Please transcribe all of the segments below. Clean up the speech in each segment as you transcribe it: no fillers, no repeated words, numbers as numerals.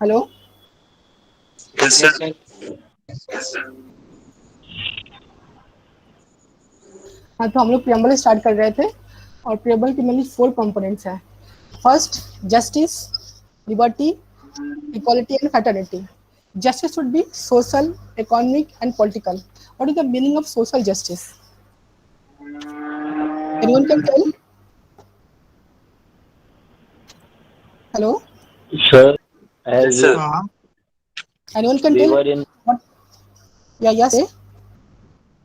Hello. Yes, sir. हाँ, तो हम लोग प्रियम्बल स्टार्ट कर रहे थे और प्रियम्बल के मेनली 4 कंपोनेंट्स हैं। First, justice, liberty, equality and fraternity. Justice should be social, economic and political. What is the meaning of social justice? Anyone can tell? Hello? Sir, Yes, as sir. Anyone can we tell? were in, What? Yeah, yeah, say.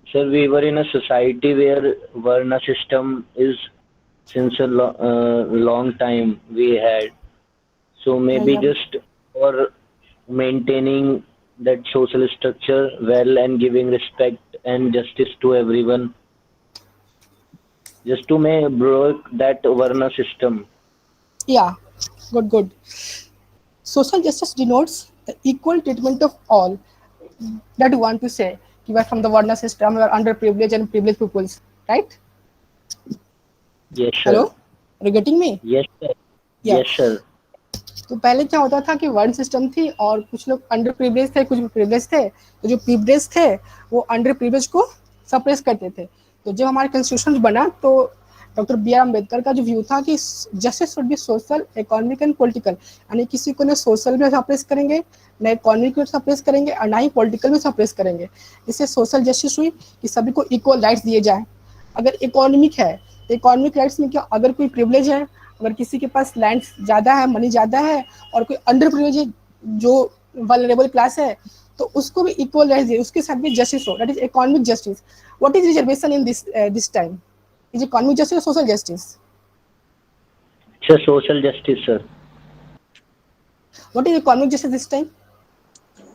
sir, we were in a society where Varna system is since a long time we had. So Yeah, maybe yeah. just for maintaining that social structure well and giving respect and justice to everyone, just to may break that Varna system. Yeah, good, good. Social justice denotes the equal treatment of all. That you want to say. You are from the Varna system, you are underprivileged and privileged peoples, right? Yes, Hello? sir. Are you getting me? Yes, sir. Yeah. Yes, sir. तो पहले क्या होता था कि वर्ण system थी और कुछ लोग अंडर प्रिविलेज थे, कुछ प्रिविलेज थे, तो जो प्रिविलेज थे वो अंडर प्रिविलेज को सप्रेस करते थे। तो जब हमारा कॉन्स्टिट्यूशन बना तो डॉक्टर बी आर अम्बेडकर का जो व्यू था कि justice should be social, economic and political, यानी किसी को ना सोशल में सप्रेस करेंगे, ना इकोनॉमिक में सप्रेस करेंगे और ना ही पॉलिटिकल में सप्रेस करेंगे। इससे सोशल जस्टिस हुई कि सभी को इक्वल राइट्स दिए जाए। अगर इकोनॉमिक है तो इकोनॉमिक राइट्स में क्या, अगर कोई प्रिविलेज है, अगर किसी के पास लैंड ज़्यादा है, मनी ज़्यादा है और कोई अंडर प्रिविलेज है जो वल्नरेबल क्लास है, तो उसको भी इक्वल राइट्स दिए, उसके साथ भी जस्टिस हो, that is economic justice. What is reservation in this time? Is economic justice और social justice? It's a social justice, sir. What is economic justice this time?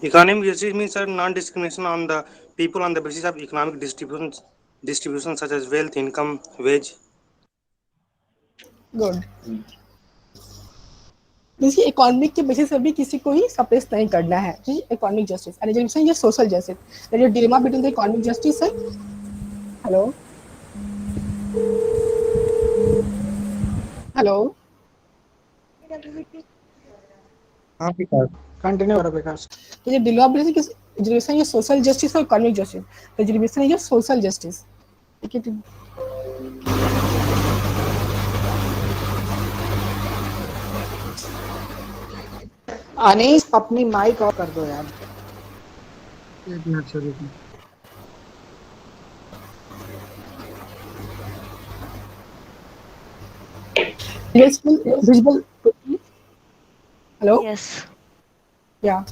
Economic justice means sir, non-discrimination on the people on the basis of economic distribution such as wealth, income, wage. गुड। देखिए, economic के basis पे भी किसी को ही suppress नहीं करना है, इकोनॉमिक जस्टिस। एंड रिजर्वेशन ये social justice. There is dilemma between the economic justice है। Hello, hello. हाँ विकास, कंटिन्यू करो विकास। तो ये डिलेमा बिटवीन किस रिजर्वेशन, ये सोशल जस्टिस और इकोनॉमिक जस्टिस। रिजर्वेशन है ये सोशल जस्टिस। ठीक है। अनीस अपनी माइक ऑफ कर दो यार। एक मिनट से रुको। visible. Hello? Yes. Yeah.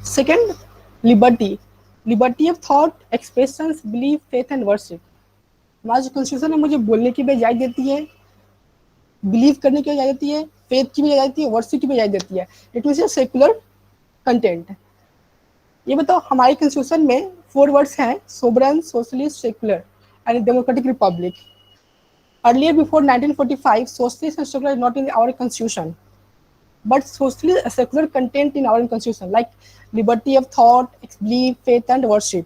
Second, liberty. Liberty of thought, expressions, belief, faith and worship. हमारा जो कॉन्स्टिट्यूशन है मुझे बोलने की भी इजाजत देती है, बिलीव करने की इजाजत देती है, फेथ की भी इजाजत देती है, वर्शिप की भी इजाजत देती है। It means secular content. ये बताओ, हमारे कॉन्स्टिट्यूशन में 4 वर्ड्स हैं: sovereign, socialist, secular and democratic Republic. Earlier, before 1945, socialist and secular is not in our constitution, but socially secular content in our constitution, like liberty of thought, belief, faith, and worship.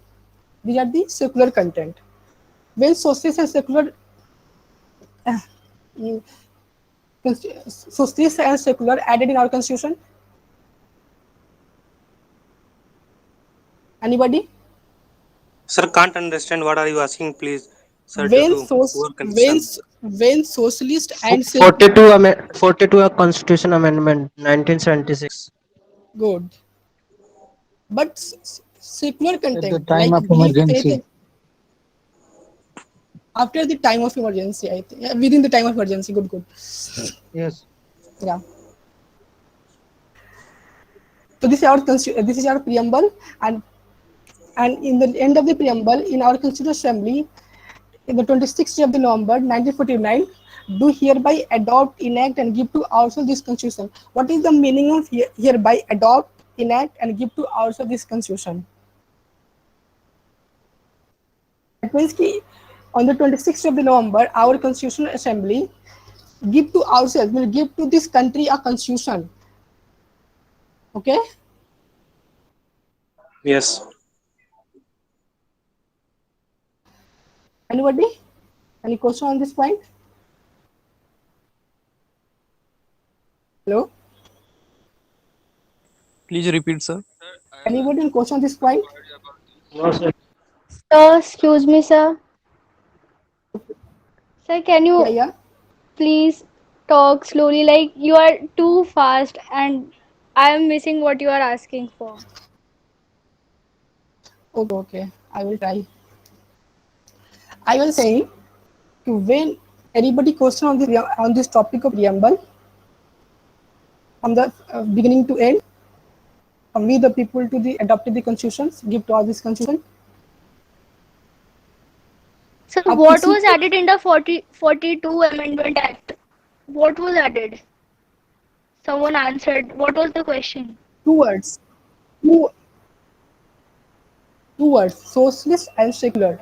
These are the secular content. When socialist and secular, socialist and secular added in our constitution? Anybody? Sir, can't understand what are you asking, please. Sir, due When to so poor when connection. when socialist and 42 42 Constitution Amendment 1976 good, but secular at the content time like of belief, faith, emergency. after the time of emergency, I think, yeah, within the time of emergency. Good, good. Yes. Yeah. So this is our preamble, and in the end of the preamble, in our Constitutional Assembly, in the 26th day of the November 1949, do hereby adopt, enact, and give to ourselves this Constitution. What is the meaning of hereby adopt, enact, and give to ourselves this Constitution? That means कि on the 26th of the November, our Constitutional Assembly give to ourselves, will give to this country a constitution. Okay? Yes. Anybody? Any question on this point? Hello? Please repeat, sir. Anybody in question on this point? No, sir. Sir, excuse me, sir. Sir, can Yeah, you yeah. please talk slowly? Like you are too fast and I am missing what you are asking for. Okay, okay. I will try. I was saying, when anybody question on this topic of preamble, from the beginning to end, from we the people to the adopted the constitutions, give to all this constitution. So अब what किसी was को added in the 42 Amendment Act? What was added? Someone answered. What was the question? two words, two, two words, socialist and secular.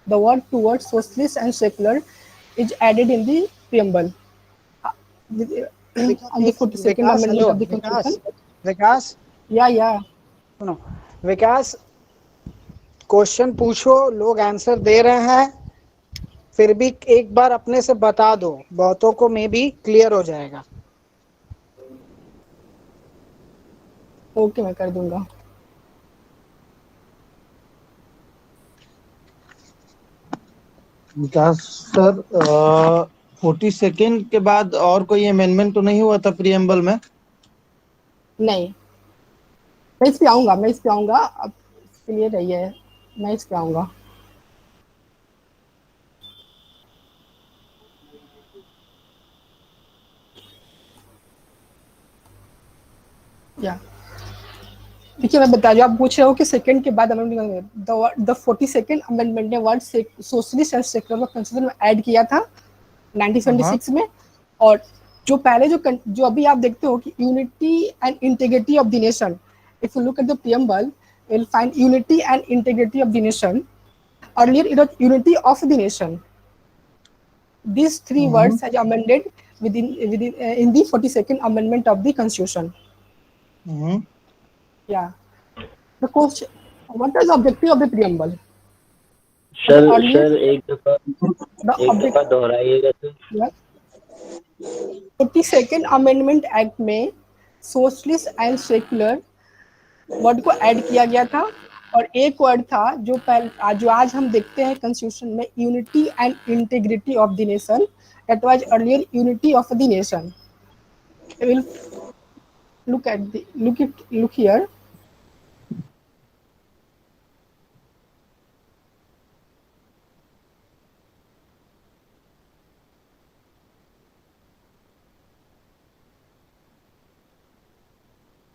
The word two words, socialist and secular, is added in the preamble. On the 42nd Vikas, amendment hello of the Vikas, constitution. Vikas Yeah, yeah. सुनो, विकास question पूछो, लोग answer दे रहे हैं, फिर भी एक बार अपने से बता दो, बहुतों को मे भी क्लियर हो जाएगा। ओके, मैं कर दूंगा। विकास सर, 42nd के बाद और कोई अमेंडमेंट तो नहीं हुआ था प्रियम्बल में? नहीं, मैं इस पे आऊंगा, अब इसके लिए रहिए, मैं इस पे आऊंगा। या देखिए, मैं बता रही हूँ, आप पूछ रहे हो कि सेकंड के बाद अमेंडमेंट, द 42nd अमेंडमेंट ने word socialist and secular constitution में ऐड किया था 1976 में। और जो पहले जो अभी आप देखते हो कि unity and integrity of the nation, if you look at the preamble you will find unity and integrity of the nation. Earlier it was unity of the nation. These three words are amended within in the 42nd amendment of the constitution. Yeah. The question, what is the objective of the preamble? Sir एक दफा दोहराइएगा sir. 42nd amendment act में socialist and secular word को add किया गया था, और एक word था जो आज हम देखते हैं कॉन्स्टिट्यूशन में, unity and integrity of the nation, that was earlier unity of the nation. I will look here.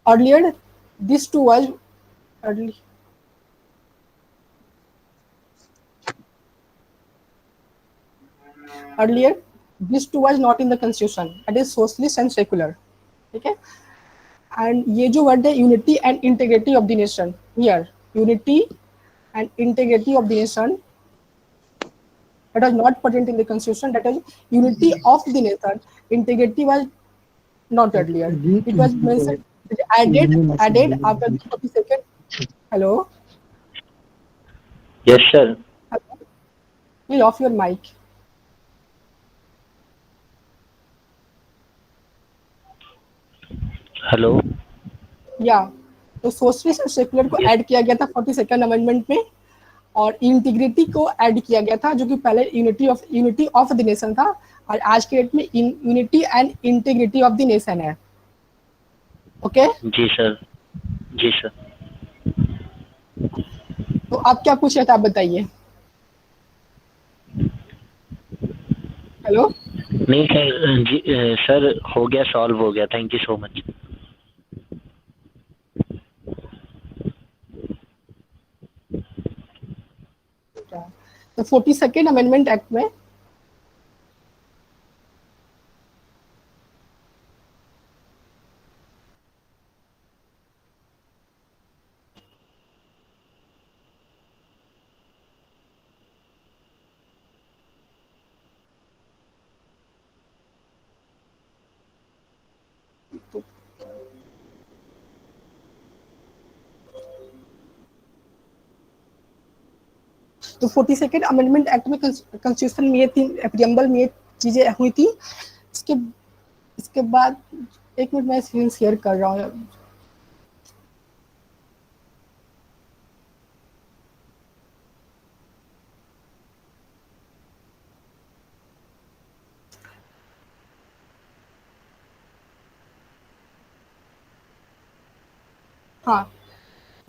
Earlier, these two was early. Earlier, these two was not in the constitution. That is socialist and secular. Okay. And ये जो word है unity and integrity of the nation, here unity and integrity of the nation, that was not present in the constitution. That was unity of the nation. Integrity was not earlier. It was mentioned, added after the 42nd. Hello. Yes, sir. Please off your mic. Hello. या तो socialist और secular को add किया गया था 42nd amendment में, और integrity को ऐड किया गया था जो कि पहले यूनिटी ऑफ द नेशन था, और आज के डेट में unity and integrity of the nation है। ओके जी सर, जी सर। तो आप क्या पूछ रहे थे, आप बताइए। हेलो। नहीं सर, जी सर, हो गया, सॉल्व हो गया, थैंक यू सो मच। तो 42nd अमेंडमेंट एक्ट में तो 42nd अमेंडमेंट एक्ट में कॉन्स्टिट्यूशन में ये तीन प्रीएम्बल में ये चीजें हुई थी। इसके बाद एक मिनट मैं स्क्रीन शेयर कर रहा हूँ। हाँ,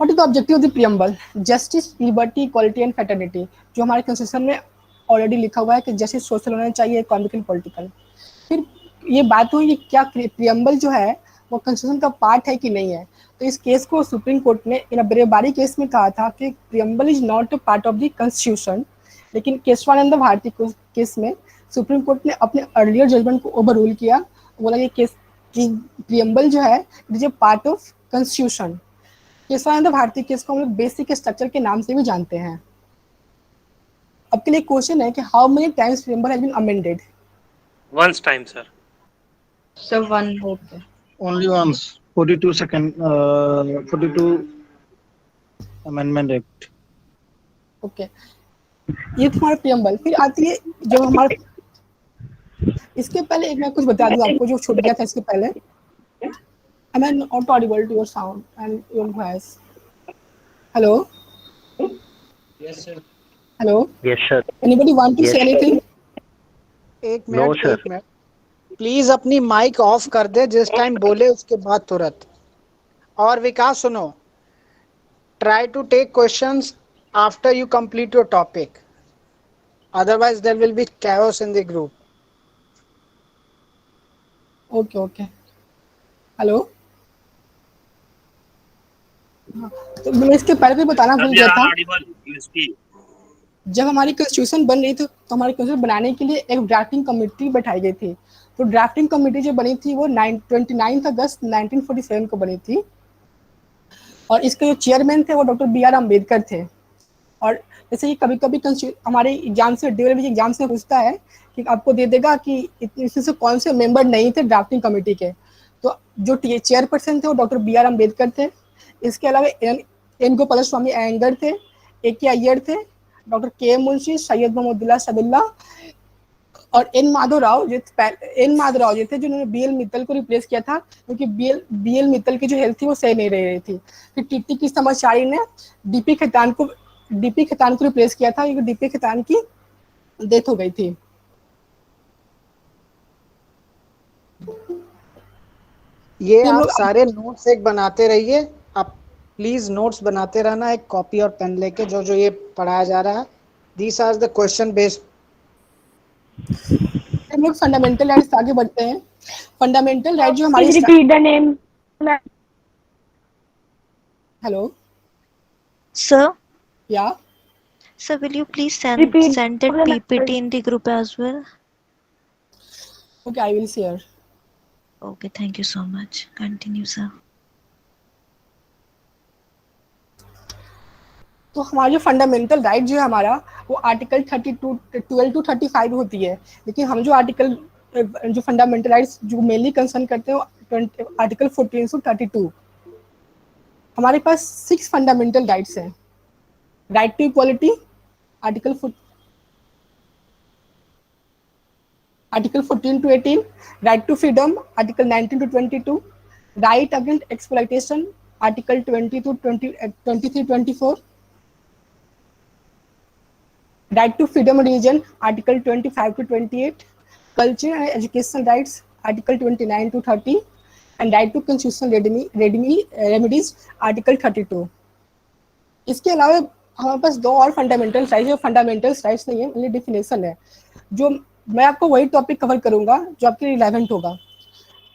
what is the objective of the preamble? Justice, liberty, equality and fraternity, जो हमारे कॉन्स्टिट्यूशन में ऑलरेडी लिखा हुआ है कि जस्टिस सोशल होना चाहिए, इकोनॉमिक एंड पॉलिटिकल। फिर ये बात हुई कि क्या प्रियम्बल जो है वो कॉन्स्टिट्यूशन का पार्ट है कि नहीं है। तो इस केस को सुप्रीम कोर्ट ने इन बरेबारी केस में कहा था कि preamble is not a part of the constitution. लेकिन केशवानंद भारती केस में सुप्रीम कोर्ट ने अपने अर्लियर जजमेंट को ओवर रूल किया, बोला ये केस कि प्रियम्बल जो है it is a part of constitution. Kesavananda Bharati case को हम लोग बेसिक स्ट्रक्चर के नाम से भी जानते हैं। अब के लिए क्वेश्चन है कि how many times preamble has been amended? Once time, sir. So one. Okay, Only once. 42 Amendment Act. Okay, ये तुम्हारा प्रियम्बल। फिर आती है जब हमारा, इसके पहले एक मैं कुछ बता दूं आपको जो छूट गया था इसके पहले। Am I not audible to your sound and your voice? Hello? Yes, sir. Hello? Yes, sir. Anybody want to Yes, say sir. anything? एक No, मिनट, sir. एक मिनट, प्लीज अपनी माइक ऑफ कर दे जिस टाइम बोले उसके बाद तुरंत। और विकास सुनो, try to take questions after you complete your topic, otherwise there will be chaos in the group. Okay, okay. Hello? हाँ, तो मैं इसके पहले भी बताना भूल गया था। जब हमारी कॉन्स्टिट्यूशन बन रही थी तो हमारी कॉन्स्टिट्यूशन बनाने के लिए एक ड्राफ्टिंग कमेटी बैठाई गई थी। तो ड्राफ्टिंग कमेटी जो बनी थी वो 29 अगस्त 1947 को बनी थी, और इसके जो चेयरमैन थे वो डॉक्टर बी आर अम्बेडकर थे। और जैसे कि कभी कभी हमारे एग्जाम से डीएलएड एग्जाम से पूछता है कि आपको दे देगा कि इसमें से कौन से मेंबर नहीं थे ड्राफ्टिंग कमेटी के, तो जो चेयरपर्सन थे वो डॉक्टर बी आर अम्बेडकर थे। इसके अलावा एन गोपाल स्वामी अयंगर थे, ए के अय्यर थे, डॉक्टर के मुंशी, सैयद मोहम्मदुल्लाह सदुल्ला और एन माधव राव जो थे जिन्होंने बी एल मित्तल को रिप्लेस किया था, क्योंकि बी एल मित्तल की जो हेल्थ थी वो सही नहीं रह रही थी। फिर टीटी की समाचारी ने डीपी खेतान को रिप्लेस किया था, क्योंकि डीपी खेतान की डेथ हो गई थी। ये हम आप लोग सारे नोट्स एक बनाते रहिए, आप प्लीज नोट्स बनाते रहना, एक कॉपी और पेन लेके, जो जो ये पढ़ाया जा रहा है। These are the question based. हम लोग फंडामेंटल राइट्स आगे बढ़ते हैं। फंडामेंटल राइट जो हमारी, Please repeat the name. Hello Sir, या sir, will you please Repeat send that the PPT message. in the group as well? Okay, I will share. Okay, thank you so much. Continue, sir. तो हमारा जो fundamental right जो है हमारा वो article 12 to 35 होती है। लेकिन हम जो आर्टिकल जो फंडामेंटल राइट्स जो मेनली कंसर्न करते हैं वो आर्टिकल 14 to 32। हमारे पास 6 फंडामेंटल राइट्स हैं। Right to equality, article 14 to 18, right to freedom, article 19 to 22, right against exploitation, article 20 to 23, 24, right to freedom of religion, article 25 to 28, culture and educational rights, article 29 to 30, and right to constitutional remedies, article 32। इसके अलावा हमारे पास 2 और fundamental rights, जो fundamental rights नहीं है, only definition है, जो मैं आपको वही टॉपिक कवर करूंगा जो आपके लिए रिलेवेंट होगा।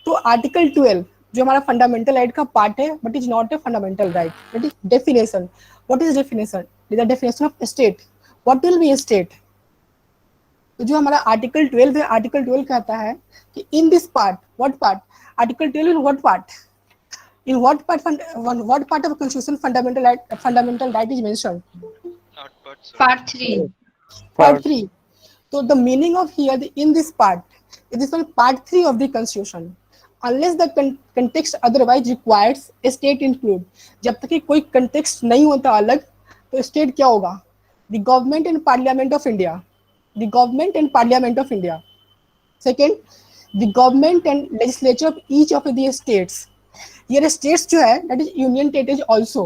तो आर्टिकल 12 जो हमारा फंडामेंटल राइट का पार्ट है, but is not a fundamental right. That is definition. What is definition? The definition of state. What will be a state? तो जो हमारा आर्टिकल 12 है, आर्टिकल 12 कहता है कि in this part, what part? Article 12 in what part? In what part of constitution fundamental right is mentioned? Part 3. Part 3. So the meaning of here in this part is this one, part 3 of the constitution. Unless the context otherwise requires a state include। जब तक कि कोई context नहीं होता अलग, तो state क्या होगा? The government and parliament of India. The government and parliament of India. Second, the government and legislature of each of the states. Here states जो है, that is union territories also,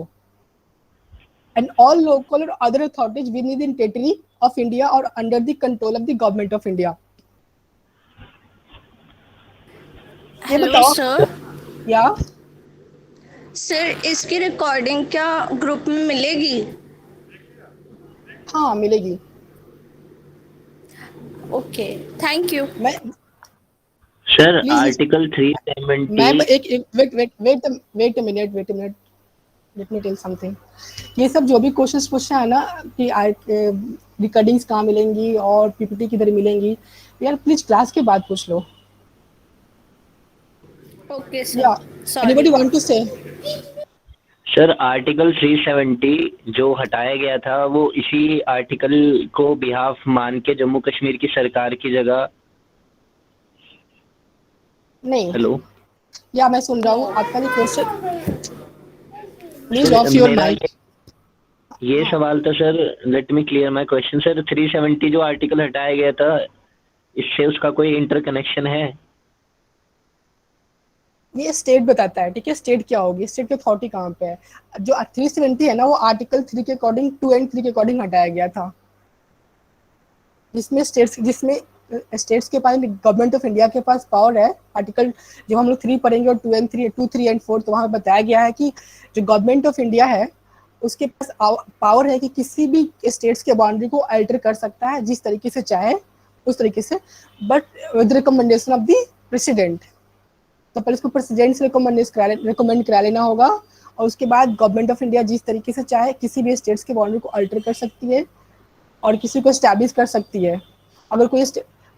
and all local or other authorities within the territory of India or under the control of the government of India. ये Hello, बताओ, sir. Yeah sir इसकी recording क्या group में मिलेगी? हाँ मिलेगी। Okay, thank you. मैं sir please article ma'am 370 एक wait a minute let me tell something. ये सब जो भी क्वेश्चंस पूछना है ना कि रिकॉर्डिंग्स कहाँ मिलेंगी और पीपीटी किधर मिलेंगी, यार प्लीज क्लास के बाद पूछ लो। Okay yeah sir, sorry. Anybody want to say? Sir article 370 जो हटाया गया था वो इसी आर्टिकल को बिहाफ मान के जम्मू कश्मीर की सरकार की जगह। नहीं, हेलो या मैं सुन रहा हूँ आपका जो question. Please sir, of your मेरा माइक। ये सवाल था sir, let me clear my question sir. 370 जो आर्टिकल हटाया गया था, इससे उसका कोई इंटरकनेक्शन है? ये स्टेट बताता है, ठीक है, स्टेट क्या होगी, स्टेट की अथॉरिटी कहाँ पे है। जो 370 है ना वो आर्टिकल 3 के अकॉर्डिंग 2 एंड 3 के अकॉर्डिंग हटाया गया था, जिसमें स्टेट्स के पास, गवर्नमेंट ऑफ इंडिया के पास पावर है। आर्टिकल जब हम लोग 3 पढ़ेंगे और 2 3 एंड 4 तो वहाँ बताया गया है कि जो गवर्नमेंट ऑफ इंडिया है उसके पास पावर है कि किसी भी स्टेट्स के बाउंड्री को अल्टर कर सकता है जिस तरीके से चाहे उस तरीके से, but with recommendation of the president. तो पहले इसको प्रेसिडेंट से रिकमेंड करा लेना होगा, और उसके बाद गवर्नमेंट ऑफ इंडिया जिस तरीके से चाहे किसी भी स्टेट्स के बाउंड्री को अल्टर कर सकती है और किसी को स्टैब्लिश कर सकती है। अगर कोई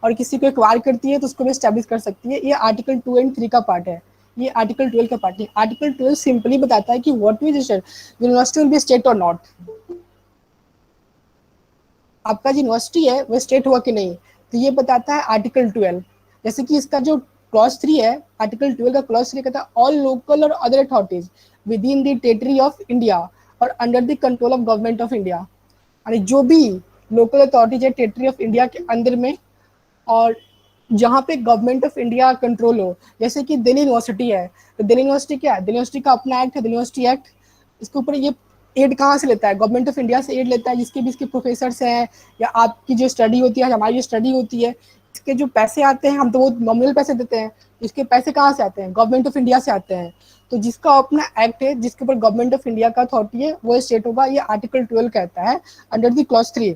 और किसी को एक्वायर करती है तो उसको भी स्टैब्लिश कर सकती है। ये आर्टिकल 2 एंड 3 का पार्ट है, ये आर्टिकल 12 का पार्ट है। आर्टिकल 12 सिंपली बताता है कि what is university will be state और नॉट। आपका जो यूनिवर्सिटी है वो स्टेट हुआ कि नहीं, तो ये बताता है आर्टिकल 12। जैसे कि इसका जो क्लॉज 3 है, आर्टिकल 12 का क्लॉज 3 कहता है ऑल लोकल और other authorities within the territory of India और under the control of government of India. यानी जो भी लोकल अथॉरिटीज है टेरिटरी ऑफ इंडिया के अंदर में और जहाँ पे गवर्नमेंट ऑफ इंडिया कंट्रोल हो, जैसे कि दिल्ली यूनिवर्सिटी है, तो दिल्ली यूनिवर्सिटी क्या है, दिल्ली यूनिवर्सिटी का अपना एक्ट है, दिल्ली यूनिवर्सिटी एक्ट। इसके ऊपर ये एड कहाँ से लेता है, गवर्नमेंट ऑफ इंडिया से एड लेता है, जिसके भी इसके प्रोफेसर्स हैं या आपकी जो स्टडी होती है, हमारी जो स्टडी होती है, इसके जो पैसे आते हैं हम तो वो नॉमिनल पैसे देते हैं, इसके पैसे कहाँ से आते हैं, गवर्नमेंट ऑफ इंडिया से आते हैं। तो जिसका अपना एक्ट है, जिसके ऊपर गवर्नमेंट ऑफ इंडिया का अथॉरिटी है, वो स्टेट होगा। ये आर्टिकल 12 कहता है अंडर द क्लॉज 3।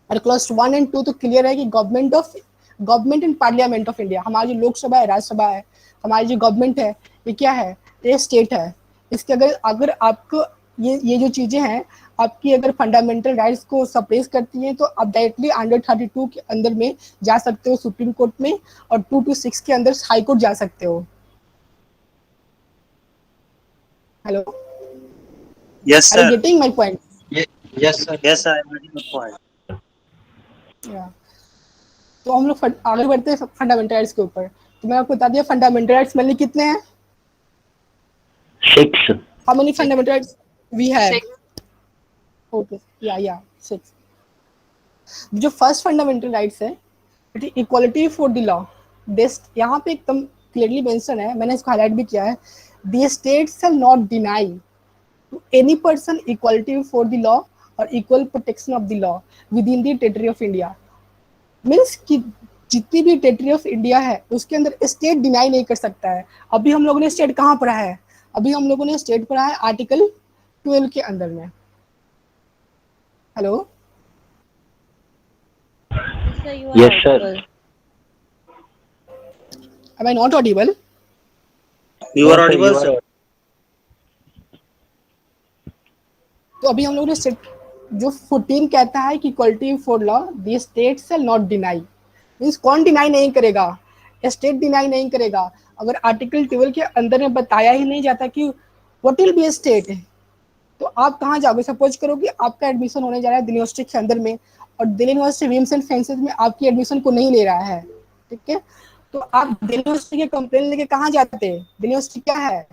और क्लॉज 1 एंड 2 तो क्लियर है कि government and parliament of India, हमारी जो लोकसभा है, राज्यसभा है, हमारी जो गवर्नमेंट है, ये क्या है, ये स्टेट है। इसके अगर आपको ये जो चीजें हैं आपकी अगर फंडामेंटल राइट्स को सप्रेस करती हैं तो आप डायरेक्टली अंडर 32 के अंदर में जा सकते हो सुप्रीम कोर्ट में, और 2 to 6 के अंदर हाई कोर्ट जा सकते हो। Hello, Yes, are you sir. Getting my point? Yes, sir. Yes, I am getting the point. तो हम लोग आगे बढ़ते हैं फंडामेंटल राइट्स के ऊपर। तो मैं आपको बता दिया फंडामेंटल राइट्स मेनली कितने हैं, 6। How many fundamental rights we have? Okay, yeah 6। जो फर्स्ट फंडामेंटल राइट्स है it is equality for the law. This यहाँ पे एकदम क्लियरली मेंशन है, मैंने इसको हाईलाइट भी किया है, the state shall not deny to any person equality for the law और equal protection of the law within the territory of India. Means कि जितनी भी टेरिटरी ऑफ इंडिया है उसके अंदर स्टेट डिनाई नहीं कर सकता है। अभी हम लोगों ने स्टेट कहाँ पढ़ा है, अभी हम लोगों ने स्टेट पढ़ा है आर्टिकल 12 के अंदर में। Hello, Yes, sir. am I not audible? You are Yes, sir, audible, you are sir. तो अभी हम लोगों ने जो 14 कहता है कि equality for law the state shall not deny, means कौन डिनाई नहीं करेगा, स्टेट डिनाई नहीं करेगा। अगर आर्टिकल 12 के अंदर में बताया ही नहीं जाता कि what will be A state, तो आप कहाँ जाओगे। सपोज करो कि आपका एडमिशन होने जा रहा है दिल्ली यूनिवर्सिटी के अंदर में और Delhi university whims and fancies में आपकी एडमिशन को नहीं ले रहा है, ठीक है, तो आप दिल्ली यूनिवर्सिटी के कंप्लेन लेके कहाँ जाते हैं। दिल्ली यूनिवर्सिटी क्या है,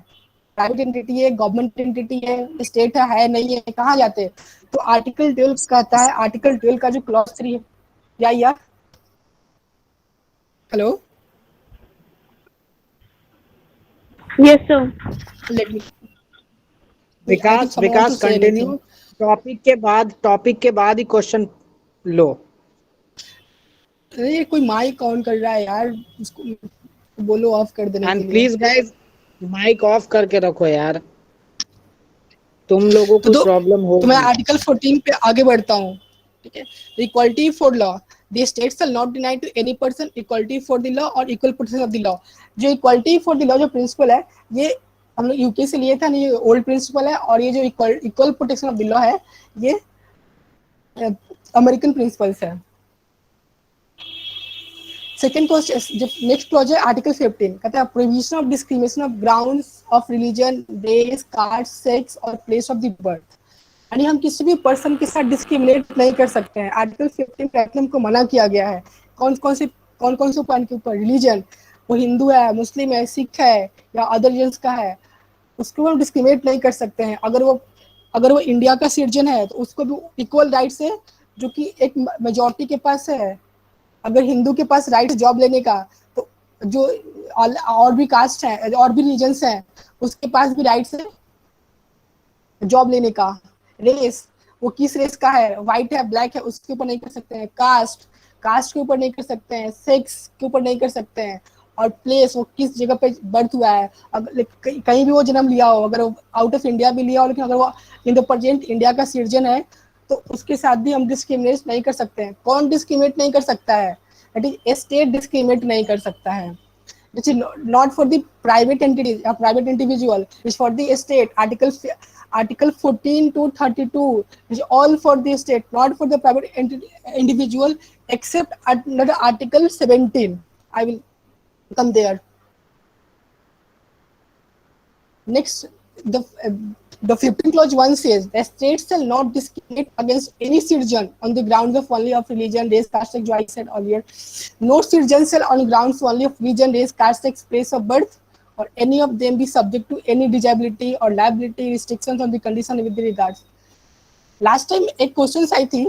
प्राइवेट एंटिटी है, गवर्नमेंट एंटिटी है, स्टेट है नहीं है, कहाँ जाते हैं। तो आर्टिकल 12 कहता है, आर्टिकल 12 का जो क्लॉज 3 है, या hello, Yes, sir. Let me Vikas continue. Topic के बाद ही क्वेश्चन लो। अरे कोई माइक ऑन कर रहा है यार, उसको बोलो ऑफ कर देने के एंड लिए। प्लीज गाइस माइक ऑफ करके रखो यार। तुम लोगों को तो प्रॉब्लम तो मैं होगी। आर्टिकल 14 पे आगे बढ़ता हूँ, ठीक है। Equality for law, the state shall not deny to any person equality for the law और equal protection of the law. जो इक्वालिटी फॉर द लॉ जो प्रिंसिपल है, ये हम लोग यूके से लिए था, ये ओल्ड प्रिंसिपल है, और ये जो equal protection of the law है, ये अमेरिकन प्रिंसिपल्स है। सेकेंड क्वेश्चन, जो नेक्स्ट क्लॉज है आर्टिकल 15, कहता है prohibition of discrimination of grounds of religion, race, caste, sex और प्लेस ऑफ द बर्थ। यानी हम किसी भी पर्सन के साथ डिस्क्रिमिनेट नहीं कर सकते हैं। आर्टिकल 15 में हमको मना किया गया है कौन कौन से पॉइंट के ऊपर, रिलीजन, वो हिंदू है, मुस्लिम है, सिख है या अदर रिलीजन्स का है, उसको हम डिस्क्रिमिनेट नहीं कर सकते हैं। अगर वो इंडिया का सिटीजन है तो उसको भी इक्वल राइट्स है जो कि एक मेजॉरिटी के पास है। अगर हिंदू के पास राइट जॉब लेने का, तो जो और भी कास्ट है और भी रिलीजन्स हैं उसके पास भी राइट्स है जॉब लेने का। रेस, वो किस रेस का है, व्हाइट है, ब्लैक है, उसके ऊपर नहीं कर सकते हैं। कास्ट के ऊपर नहीं कर सकते हैं। सेक्स के ऊपर नहीं कर सकते हैं। और प्लेस, वो किस जगह पे बर्थ हुआ है, अगर कहीं भी वो जन्म लिया हो, अगर वो आउट ऑफ इंडिया भी लिया हो, लेकिन अगर वो इन द प्रेजेंट इंडिया का सिटीजन है तो उसके साथ भी हम डिस्क्रिमिनेट नहीं कर सकते हैं। कौन डिस्क्रिमिनेट नहीं कर सकता है? दैट इज स्टेट डिस्क्रिमिनेट नहीं कर सकता है। which is not for the private entities or private individual, is for the state. Article 14 to 32 is all for the state, not for the private individual, except under Article 17. I will come there. Next, the 15th clause 1 says the state shall not discriminate against any citizen on the grounds of only of religion, race, caste, sex, I said earlier. No citizen shall on grounds only of religion, race, caste, sex, place of birth, or any of them be subject to any disability or liability restrictions on the condition with regards. Last time एक question I थी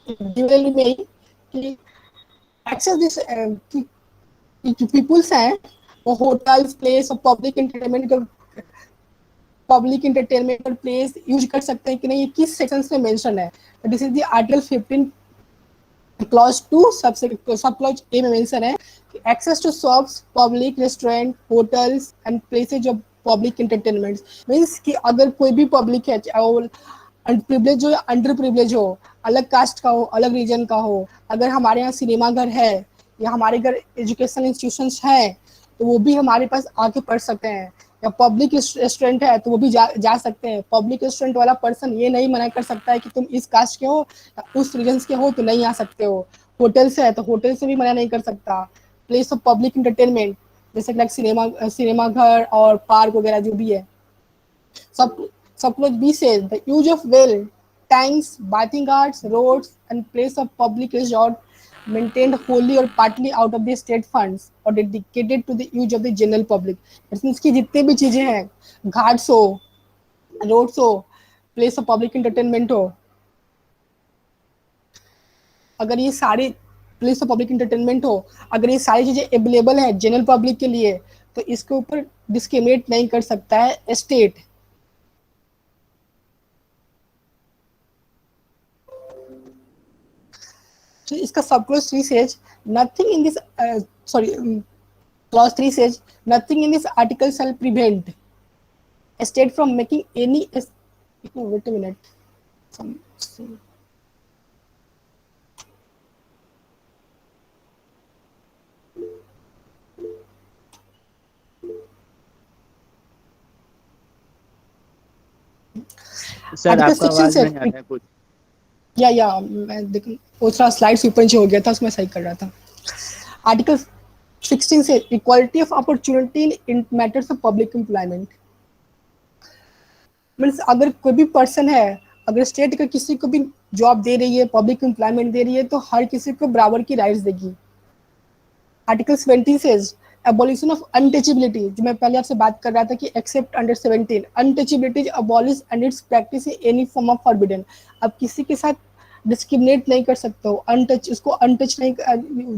ड्यूरेल में कि access this people's हैं वो hotels, place और public entertainment और place use कर सकते हैं कि नहीं, किस सेक्शन में मेंशन है। तो this is the article 15 clause 2 sub clause A में मेंशन है कि access to shops, public restaurant, hotels and places of public entertainment. Means कि अगर कोई भी पब्लिक है, चाहे वो प्रिविलेज हो या अंडर प्रिविलेज हो, अलग कास्ट का हो, अलग रीजन का हो, अगर हमारे यहाँ सिनेमा घर है या हमारे घर एजुकेशन इंस्टीट्यूशंस हैं तो वो भी हमारे पास आके पढ़ सकते हैं। या पब्लिक रेस्टोरेंट है तो वो भी जा सकते हैं। पब्लिक रेस्टोरेंट वाला पर्सन ये नहीं मना कर सकता है कि तुम इस कास्ट के हो या उस रीजन के हो तो नहीं आ सकते हो। होटल से है तो होटल से भी मना नहीं कर सकता। प्लेस ऑफ पब्लिक एंटरटेनमेंट जैसे लाइक सिनेमा घर और पार्क वगैरह जो भी है, सब क्लोज बी से the use of well, tanks, bathing ghats, roads and place of public resort maintained wholly or partly out of the state funds or dedicated to the use of the general public. That means कि जितने भी चीजें हैं, घाट्स हो, roads हो, place of public entertainment हो, अगर ये सारी प्लेस ऑफ पब्लिक एंटरटेनमेंट हो, अगर ये सारी चीजें अवेलेबल है जनरल पब्लिक के लिए तो इसके ऊपर डिस्क्रिमिनेट नहीं कर सकता है स्टेट। इसका sub clause 3 says nothing in this clause 3 says nothing in this article shall prevent a state from making any wait a minute sir आपका आवाज नहीं आ रहा है कुछ। या मैं देखो वो थोड़ा स्लाइड्स ऊपर नीचे हो गया था, उसमें सही कर रहा था। आर्टिकल 16 से equality of opportunity in matters of public employment. Means अगर कोई भी पर्सन है, अगर स्टेट का किसी को भी जॉब दे रही है, पब्लिक एम्प्लॉयमेंट दे रही है तो हर किसी को बराबर की राइट्स देगी। Article 17 says abolition of untouchability, जो मैं पहले आपसे बात कर रहा था कि except under 17 untouchability is abolished and its practice in any form of forbidden। अब किसी के साथ डिस्क्रिमिनेट नहीं कर सकते हो, अनटच, उसको अनटच नहीं,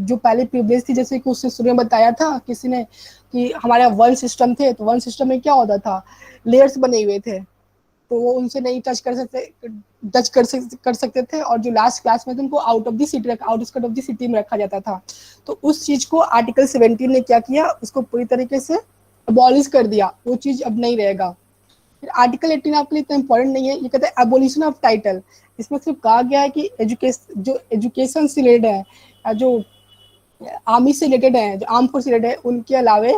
जो पहले प्रिविलेज थी जैसे कि उससे शुरू में बताया था किसी ने कि हमारे वन सिस्टम थे, तो वन सिस्टम में क्या होता था, लेयर्स बने हुए थे तो वो उनसे नहीं टच कर सकते थे, और जो लास्ट क्लास में थे उनको out of the city outskirt of the city में रखा जाता था। तो उस चीज को आर्टिकल 17 ने क्या किया, उसको पूरी तरीके से अबॉलिश कर दिया, वो चीज अब नहीं रहेगा। फिर आर्टिकल 18 आपके लिए इतना इंपॉर्टेंट नहीं है, ये कहता है एबोलिशन ऑफ टाइटल। इसमें सिर्फ कहा गया है कि एजुकेशन से रिलेटेड है या जो आर्मी से रिलेटेड है, जो आर्म फोर्स से रिलेटेड है, उनके अलावे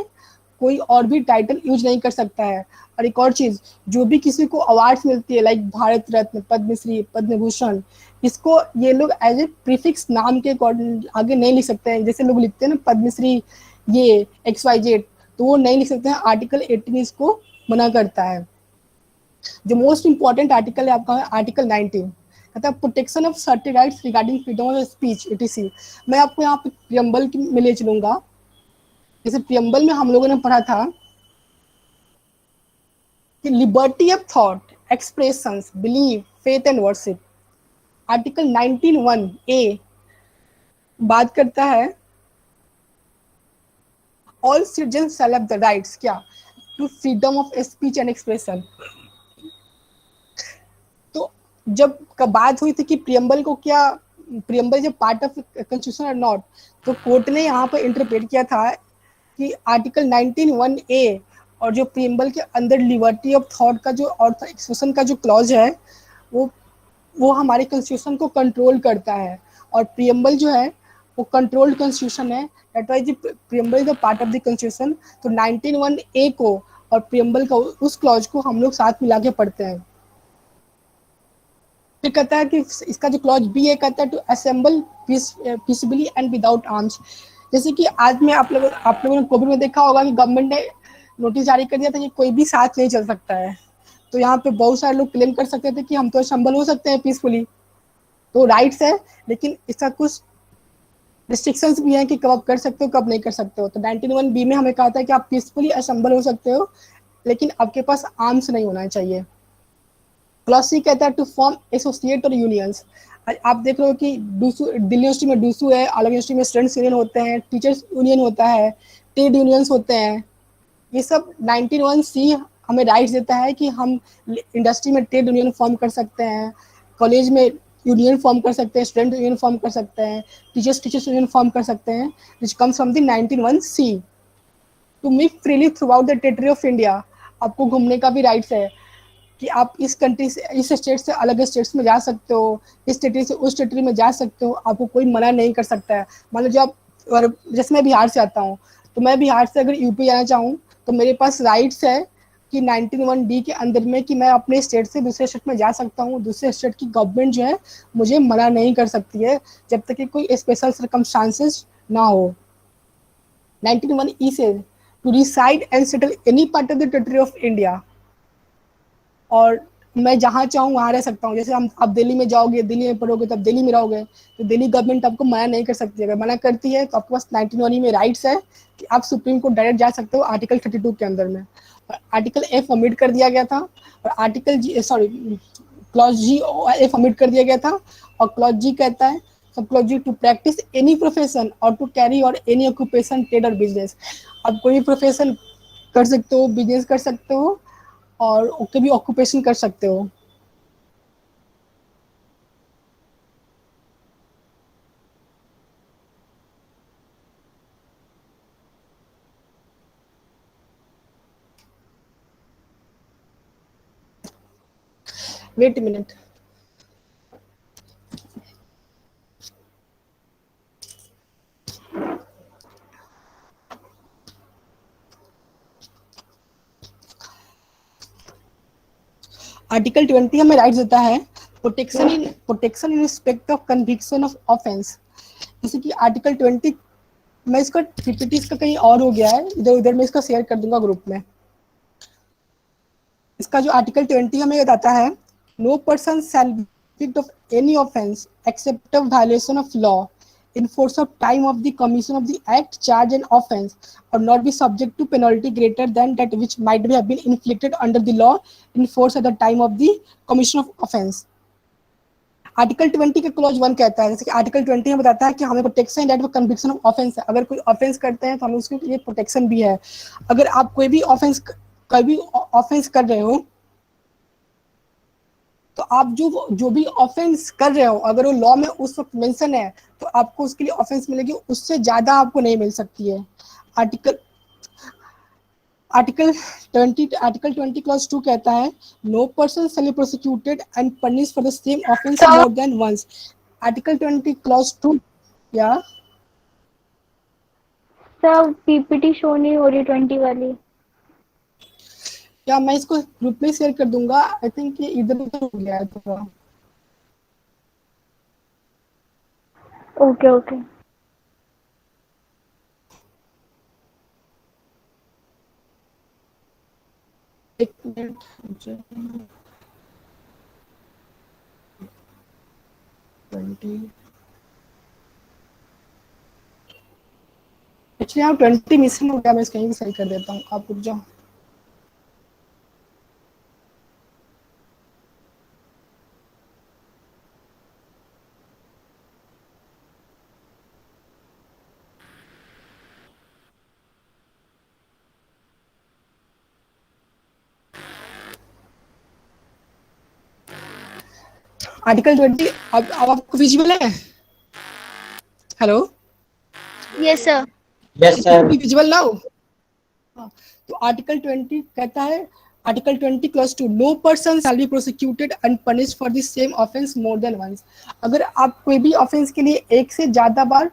कोई और भी टाइटल यूज नहीं कर सकता है। और एक और चीज, जो भी किसी को अवार्ड्स मिलती है लाइक भारत रत्न, पद्मश्री, पद्म भूषण, इसको ये लोग एज ए प्रीफिक्स नाम के आगे नहीं लिख सकते हैं। जैसे लोग लिखते हैं ना पद्मश्री ये XYZ, तो वो नहीं लिख सकते हैं। आर्टिकल 18 इसको मना करता है। जो मोस्ट इंपॉर्टेंट आर्टिकल है आपका आर्टिकल 19, कहता है protection of certain rights regarding freedom of speech etc। मैं आपको यहाँ पे प्रियम्बल में ले चलूंगा। जैसे प्रियम्बल में हम लोगों ने पढ़ा था कि liberty of thought, expressions, believe, faith and worship. Article 19(1)(a) बात करता है all citizens shall have the rights क्या to freedom of speech and expression. तो जब बात हुई थी कि प्रियम्बल को क्या, प्रियम्बल जब पार्ट ऑफ कॉन्स्टिट्यूशन और नॉट, तो कोर्ट ने यहाँ पर इंटरप्रेट किया था कि आर्टिकल 19(1)(a) और जो प्रियम्बल के अंदर लिबर्टी ऑफ थॉट का जो और एक्सप्रेशन का जो क्लॉज है वो हमारे कॉन्स्टिट्यूशन को कंट्रोल करता है। और प्रियम्बल जो है वो कंट्रोल्ड कॉन्स्टिट्यूशन है, that wise preamble is the part of the constitution. तो 19(1)(a) को और प्रियम्बल का उस क्लॉज को हम लोग साथ मिला के पढ़ते हैं। फिर कहता है कि इसका जो क्लॉज B है, कहता है to assemble peacefully and without arms. जैसे कि आज में आप लोगों ने कोविड में देखा होगा कि गवर्नमेंट ने नोटिस जारी कर दिया था कि कोई भी साथ नहीं चल सकता है। तो यहाँ पे बहुत सारे लोग क्लेम कर सकते थे कि हम तो असेंबल हो सकते हैं पीसफुली, तो राइट्स है, लेकिन इसका कुछ रिस्ट्रिक्शंस भी हैं कि कब आप कर सकते हो कब नहीं कर सकते हो। तो 19(1)(b) में हमें कहा था कि आप पीसफुली असेंबल हो सकते हो, लेकिन आपके पास आर्म्स नहीं होना चाहिए। क्लॉज C कहता है टू फॉर्म एसोसिएट और यूनियंस। आप देख रहे हो कि दिल्ली यूनिवर्सिटी में डूसू है, अलग यूनिवर्सिटी में स्टूडेंट्स यूनियन होते हैं, टीचर्स यूनियन होता है, ट्रेड यूनियंस होते हैं। ये सब 19(1)(c) हमें राइट्स देता है कि हम इंडस्ट्री में ट्रेड यूनियन फॉर्म कर सकते हैं, कॉलेज में यूनियन फॉर्म कर सकते हैं, स्टूडेंट यूनियन फॉर्म कर सकते हैं, टीचर्स यूनियन फॉर्म कर सकते हैं, which comes from the 19(1)(c). To move freely throughout the territory of India, आपको घूमने का भी राइट्स है कि आप इस कंट्री से, इस स्टेट से अलग स्टेट्स में जा सकते हो, इस टेरिटरी से उस टेरिटरी में जा सकते हो, आपको कोई मना नहीं कर सकता है। मान लो जब जैसे मैं बिहार से आता हूँ, तो मैं बिहार से अगर यूपी जाना चाहूँ तो मेरे पास राइट्स है कि 19(1)(d) के अंदर में कि मैं अपने स्टेट से दूसरे स्टेट में जा सकता हूँ। दूसरे स्टेट की गवर्नमेंट जो है मुझे मना नहीं कर सकती है जब तक कि कोई स्पेशल सर्कमस्टांसेस ना हो। 19(1)(e) से to reside and settle any part of the territory of India, और मैं जहाँ चाहूँ वहाँ रह सकता हूँ। जैसे आप दिल्ली में जाओगे, दिल्ली में पढ़ोगे, तब दिल्ली में रहोगे, तो दिल्ली गवर्नमेंट आपको मना नहीं कर सकती है। अगर मना करती है तो आपके पास 19(1) में राइट्स है कि आप सुप्रीम कोर्ट डायरेक्ट जा सकते हो आर्टिकल 32 के अंदर में। और आर्टिकल F ओमिट कर दिया गया था, और article clause G F omit कर दिया गया था, और क्लॉज G कहता है sub clause G to practise any profession और टू कैरी और एनी ऑक्यूपेशन, ट्रेड और बिजनेस। आप कोई भी प्रोफेशन कर सकते हो, बिजनेस कर सकते हो, और कोई भी ऑक्यूपेशन कर सकते हो। वेट मिनट, आर्टिकल 20 हमें राइट्स देता है protection in respect of conviction of offence. जैसे कि आर्टिकल 20, मैं इसका पीपीटी इसका कहीं और हो गया है, इधर उधर मैं इसका शेयर कर दूंगा ग्रुप में। इसका जो आर्टिकल 20 हमें बताता है, no person shall be convicted of any offense except of violation of law in force of time of the commission of the act, charge and offense, or not be subject to penalty greater than that which might have been inflicted under the law in force at the time of the commission of offense. Article 20 का clause 1 कहता है, जैसे कि article 20 में बताता है कि हमें protection that conviction of offence है। अगर कोई ऑफेंस करते हैं तो हमें उसके लिए प्रोटेक्शन भी है। अगर आप कोई भी ऑफेंस कर रहे हो, तो आप जो भी ऑफेंस कर रहे हो, अगर वो लॉ में उस वक्त मेंशन है तो आपको उसके लिए ऑफेंस मिलेगी, उससे ज्यादा आपको नहीं मिल सकती है। आर्टिकल आर्टिकल 20 क्लॉज 2 कहता है no person shall be prosecuted and punish for the same offence Sir, more than once. Article 20 clause 2 या सर पीपीटी शो नहीं हो रही 20 वाली। मैं इसको ग्रुप में शेयर कर दूंगा। आई थिंक ये इधर उधर हो गया है थोड़ा। Okay okay. एक मिनट। 20 एक्चुअली यहाँ 20 मिसिंग हो गया, मैं इसको कहीं भी सही कर देता हूँ, आप रुक जाओ। आर्टिकल 20 अब आपको विजिबल है? Hello, yes sir. Yes, sir. Visible now? तो आर्टिकल 20 कहता है, article 20 clause 2 no person shall be prosecuted and punish for the same offence more than once. अगर आप कोई भी ऑफेंस के लिए एक से ज्यादा बार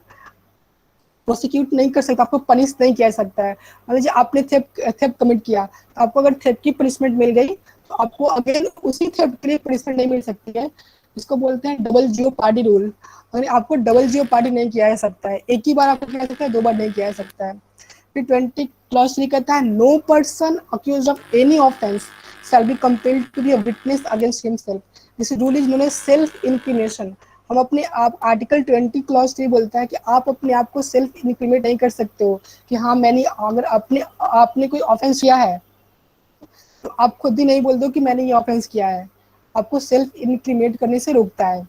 प्रोसिक्यूट नहीं कर सकता, आपको पनिश नहीं किया जा सकता है। मान लीजिए आपने थेफ्ट कमिट किया, तो आपको अगर थेफ्ट की पनिशमेंट मिल गई तो आपको अगेन उसी थेफ्ट के लिए पनिशमेंट नहीं मिल सकती है। इसको बोलते हैं डबल जियो पार्टी रूल। अगर आपको डबल जियो पार्टी नहीं किया जा सकता है, एक ही बार आपको किया जा सकता है, 2 बार नहीं किया जा सकता है। फिर 20 क्लॉज 3 कहता है no person accused of any offence shall be compelled to be a witness against himself. This rule is known as self incrimination. हम अपने आप, आर्टिकल 20 क्लॉज 3 बोलता है कि आप अपने आप को सेल्फ इंक्रीमेट नहीं कर सकते हो कि हाँ मैंने, अगर आपने कोई ऑफेंस किया है तो आप खुद ही नहीं बोल दो कि मैंने ये ऑफेंस किया है, आपको सेल्फ इंक्रीमेट करने से रोकता है।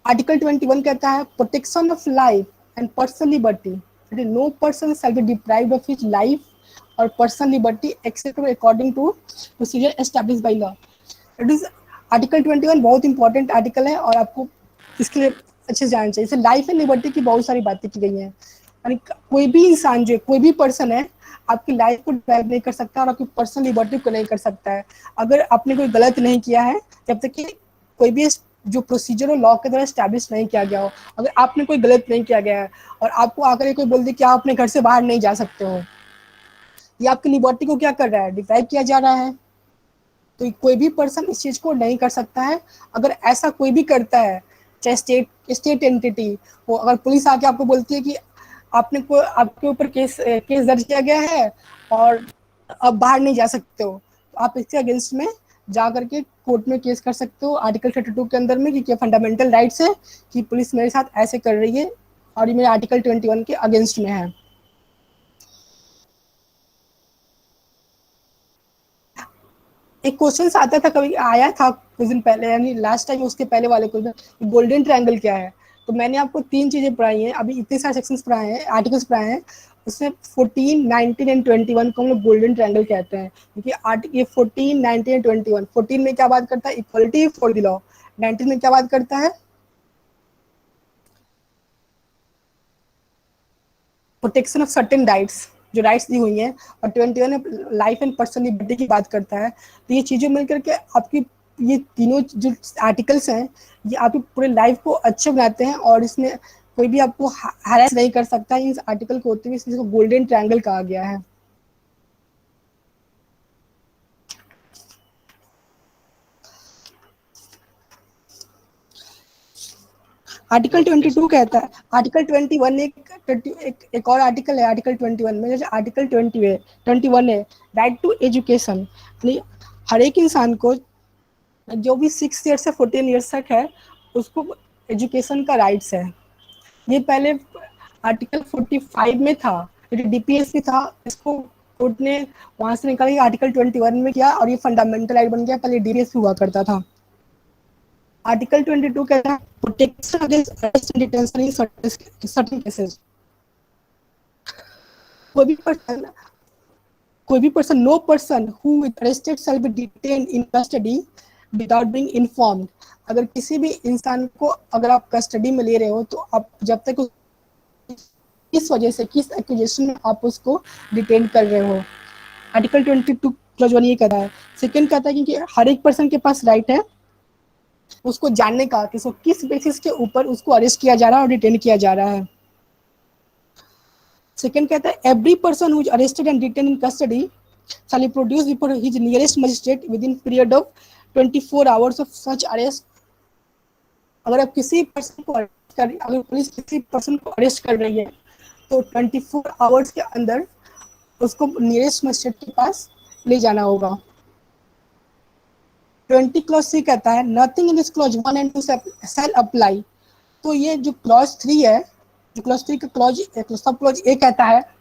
आर्टिकल 21 कहता है protection of life and personal liberty, no person shall be deprived of his life और personal liberty except according to procedure established by law. It is article 21 बहुत इंपॉर्टेंट आर्टिकल है और आपको इसके लिए अच्छे से जानना चाहिए। जैसे लाइफ एंड लिबर्टी की बहुत सारी बातें की गई हैं, यानी कोई भी इंसान जो है, कोई भी पर्सन है, आपकी लाइफ को ड्राइव नहीं कर सकता और आपकी पर्सनल लिबर्टी को नहीं कर सकता है अगर आपने कोई गलत नहीं किया है, जब तक कि कोई भी जो प्रोसीजर हो लॉ के द्वारा स्टैब्लिश नहीं किया गया हो। अगर आपने कोई गलत नहीं किया गया है और आपको आकर कोई बोल दे कि आप अपने घर से बाहर नहीं जा सकते हो, ये आपकी लिबर्टी को क्या कर रहा है, डिप्राइव किया जा रहा है। तो कोई भी पर्सन इस चीज को नहीं कर सकता है। अगर ऐसा कोई भी करता है, चाहे स्टेट एंटिटी वो, अगर पुलिस आके आपको बोलती है कि आपके ऊपर केस दर्ज किया गया है और अब बाहर नहीं जा सकते हो, तो आप इसके अगेंस्ट में जा करके कोर्ट में केस कर सकते हो आर्टिकल 32 के अंदर में कि क्या फंडामेंटल राइट्स है कि पुलिस मेरे साथ ऐसे कर रही है और ये मेरे आर्टिकल 21 के अगेंस्ट में है। एक क्वेश्चन आता था, कभी आया था कुछ दिन पहले, यानी लास्ट टाइम उसके पहले वाले क्वेश्चन, गोल्डन ट्रायंगल क्या है। तो मैंने आपको 3 चीजें पढ़ाई हैं, अभी इतने सारे सेक्शंस पढ़ाए हैं, आर्टिकल्स पढ़ाए हैं, उसमें 14, 19 एंड 21 को हम लोग गोल्डन ट्रायंगल कहते हैं। क्योंकि ये 14, 19 एंड 21, 14 में क्या बात करता है, इक्वलिटी फॉर द लॉ। 19 में क्या बात करता है, प्रोटेक्शन ऑफ सर्टेन राइट्स, जो राइट्स दी हुई हैं, और 21 में लाइफ एंड पर्सनल लिबर्टी की बात करता है। तो ये चीजें मिलकर के आपकी, ये तीनों जो आर्टिकल्स हैं, ये आपकी पूरे लाइफ को अच्छे बनाते हैं और इसमें कोई भी आपको हैरेस नहीं कर सकता इस आर्टिकल को होते हुए, इसलिए इसको गोल्डन ट्रायंगल कहा गया है। आर्टिकल 22 कहता है, आर्टिकल 21 एक और आर्टिकल है आर्टिकल 21 में। जैसे आर्टिकल 21 है राइट टू एजुकेशन, यानी हर एक इंसान को जो भी 6 ईयर से 14 ईयर्स तक है उसको एजुकेशन का राइट्स है। ये पहले आर्टिकल 45 में था, डीपीएस में था, इसको कोर्ट ने वहां से निकाल के आर्टिकल 21 में किया और ये फंडामेंटल राइट बन गया। पहले डीपीएस हुआ करता था। आर्टिकल 22 कहता है protection against arrest and detention in certain cases. कोई भी person no person who is arrested shall be detained in custody without being informed. अगर किसी भी इंसान को, अगर आप कस्टडी में ले रहे हो तो आप जब तक किस वजह से, किस एक्यूजेशन में आप उसको डिटेन कर रहे हो। आर्टिकल 22 क्लॉज 1 ये कहता है। सेकंड कहता है कि हर एक पर्सन के पास राइट है उसको जानने का कि उसको किस बेसिस के ऊपर उसको अरेस्ट किया जा रहा है और डिटेन किया जा रहा है। सेकंड कहता है every person who is arrested and detain in custody shall be produced before his nearest magistrate within period of 24 hours of such arrest। अगर आप किसी पर्सन को अगर पुलिस किसी पर्सन को अरेस्ट कर रही है तो 24 आवर्स के अंदर उसको नियरेस्ट मजिस्ट्रेट के पास ले जाना होगा। 20 क्लॉज 3 कहता है nothing in this clause 1 and 2 shall apply। तो ये जो क्लॉज 3 है, जो क्लॉज 3 का क्लॉज सब क्लॉज ए कहता है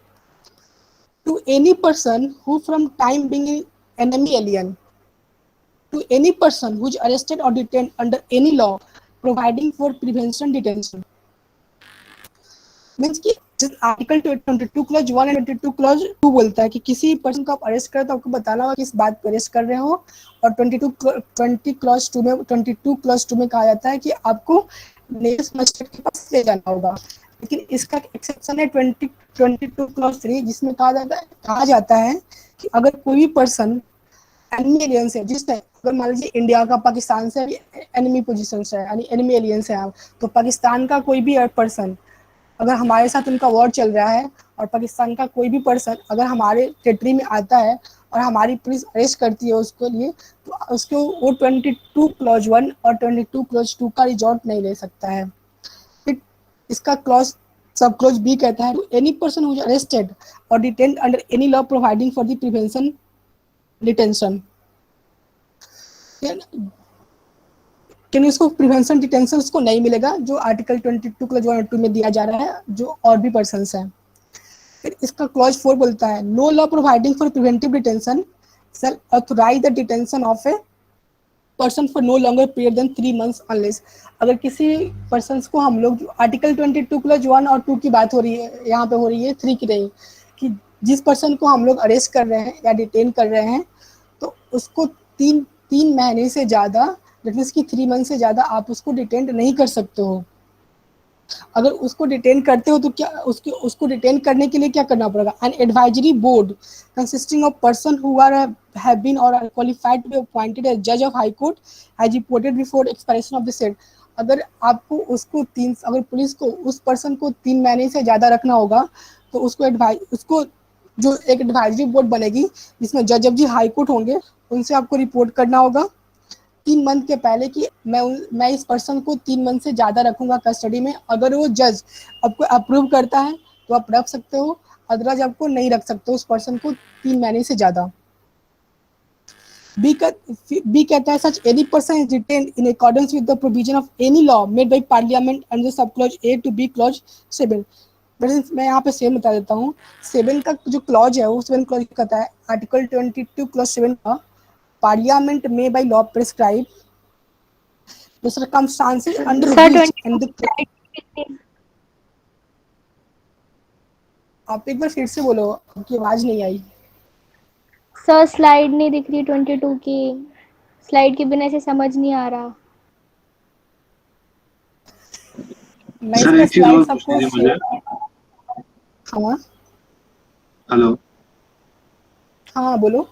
to any person who from time being enemy alien, to any person who is arrested or detained under any law providing for prevention detention। Means कि आर्टिकल 22 क्लॉज 1 एंड 22 क्लॉज 2 बोलता है कि किसी person को आप arrest करें तो आपको बताना होगा किस बात पर अरेस्ट कर रहे हो। और 20 क्लॉज 2 में 22 क्लॉज 2 में कहा जाता है कि आपको नियरेस्ट मजिस्ट्रेट के पास ले जाना होगा। लेकिन इसका एक्सेप्शन है 22 क्लॉज 3 जिसमें कहा जाता है कि अगर कोई भी पर्सन एनिमी एलियन है, जिसने अगर मान लीजिए इंडिया का पाकिस्तान से एनिमी पोजीशन है यानी एनिमी एलियन है, तो पाकिस्तान का कोई भी पर्सन अगर हमारे साथ उनका वॉर चल रहा है और पाकिस्तान का कोई भी पर्सन अगर हमारे टेरिटरी में आता है और हमारी पुलिस अरेस्ट करती है उसके लिए, तो उसको वो 22 क्लॉज 1 और 22 क्लॉज 2 का रिजॉर्ट नहीं ले सकता है। फिर इसका क्लॉज सब क्लॉज बी कहता है any person who is arrested और detained under any law providing for the prevention detention, क्योंकि उसको प्रिवेंशन डिटेंशन उसको नहीं मिलेगा जो आर्टिकल 22 क्लॉज 1 और 2 में दिया जा रहा है जो और भी पर्सन्स हैं। फिर इसका क्लॉज 4 बोलता है no law providing for preventive detention shall authorise the detention of a person for no longer period than 3 months unless. अगर किसी पर्सन को हम लोग आर्टिकल 22 क्लॉज 1 और 2 की बात हो रही है, यहाँ पे हो रही है 3 की नहीं, कि जिस पर्सन को हम लोग अरेस्ट कर रहे हैं या डिटेन कर रहे हैं तो उसको 3 महीने से ज़्यादा कि 3 months से ज़्यादा आप उसको डिटेन नहीं कर सकते हो। अगर उसको डिटेन करते हो तो क्या उसको डिटेन करने के लिए क्या करना पड़ेगा। An advisory board consisting of person who are have been और are qualified to be appointed as जज of high court has reported before expiration of the set. अगर आपको उसको अगर पुलिस को उस पर्सन को 3 महीने से ज़्यादा रखना होगा तो उसको जो एक एडवाइजरी बोर्ड बनेगी जिसमें जज जी हाई कोर्ट होंगे उनसे आपको रिपोर्ट करना होगा 3 month के पहले कि मैं इस पर्सन को 3 month से ज़्यादा रखूंगा कस्टडी में। अगर वो जज आपको अप्रूव करता है तो आप रख सकते हो, अदरवाइज आपको नहीं रख सकते उस पर्सन को 3 महीने से ज़्यादा। बी कहता है such any person is detained in accordance with the provision of any law made by parliament under sub clause A to B clause 7। मैं यहाँ पे सेम बता देता हूँ। 7 का जो क्लॉज है वो 7 क्लॉज कहता है आर्टिकल 22 क्लॉज 7 का Parliament may by law prescribe the circumstances under which and the आप एक बार फिर से बोलो, आपकी आवाज नहीं आई। सर स्लाइड नहीं दिख रही 22 की, स्लाइड के बिना से समझ नहीं आ रहा। मैं इसका स्लाइड सबको हाँ हेलो हाँ बोलो